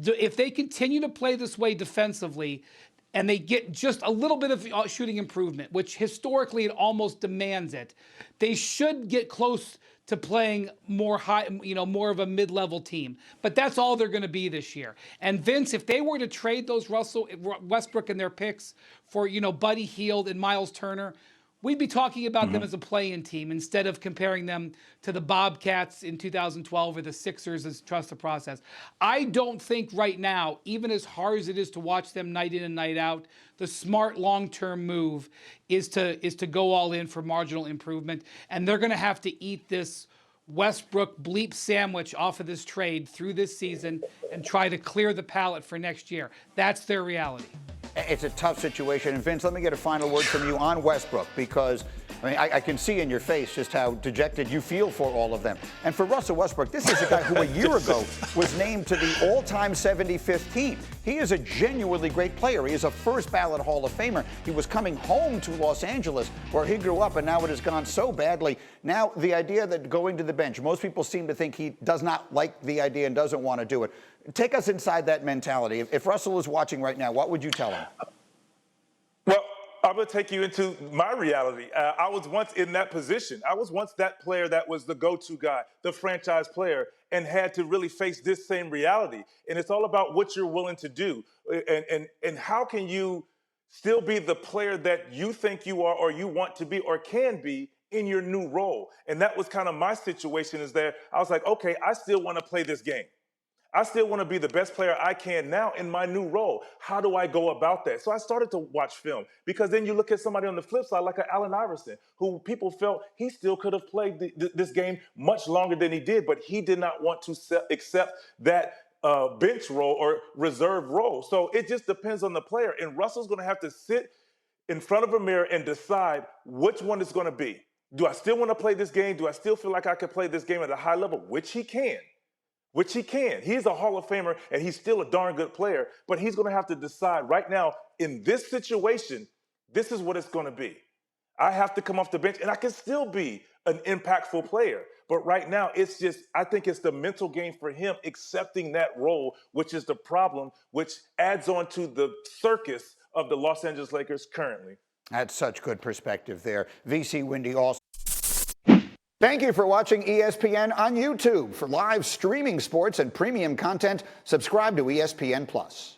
if they continue to play this way defensively, and they get just a little bit of shooting improvement, which historically it almost demands it, they should get close to playing more high, more of a mid-level team. But that's all they're going to be this year. And Vince, if they were to trade those Westbrook and their picks for, Buddy Hield and Miles Turner, we'd be talking about them as a play-in team instead of comparing them to the Bobcats in 2012 or the Sixers as trust the process. I don't think right now, even as hard as it is to watch them night in and night out, the smart long-term move is to go all in for marginal improvement. And they're going to have to eat this Westbrook bleep sandwich off of this trade through this season and try to clear the palate for next year. That's their reality. It's a tough situation. And Vince, let me get a final word from you on Westbrook, because I can see in your face just how dejected you feel for all of them. And for Russell Westbrook, this is a guy who a year ago was named to the all-time 75th team. He is a genuinely great player. He is a first ballot Hall of Famer. He was coming home to Los Angeles where he grew up, and now it has gone so badly. Now the idea that going to the bench, most people seem to think he does not like the idea and doesn't want to do it. Take us inside that mentality. If Russell is watching right now, what would you tell him? Well, I'm going to take you into my reality. I was once in that position. I was once that player that was the go-to guy, the franchise player, and had to really face this same reality. And it's all about what you're willing to do. And how can you still be the player that you think you are or you want to be or can be in your new role? And that was kind of my situation is that I was like, okay, I still want to play this game. I still want to be the best player I can now in my new role. How do I go about that? So I started to watch film, because then you look at somebody on the flip side like Allen Iverson, who people felt he still could have played this game much longer than he did, but he did not want to accept that bench role or reserve role. So it just depends on the player. And Russell's going to have to sit in front of a mirror and decide which one it's going to be. Do I still want to play this game? Do I still feel like I can play this game at a high level? Which he can. He's a Hall of Famer, and he's still a darn good player, but he's going to have to decide right now, in this situation, this is what it's going to be. I have to come off the bench, and I can still be an impactful player. But right now, I think it's the mental game for him accepting that role, which is the problem, which adds on to the circus of the Los Angeles Lakers currently. That's such good perspective there. VC Windy also. Thank you for watching ESPN on YouTube. For live streaming sports and premium content, subscribe to ESPN+.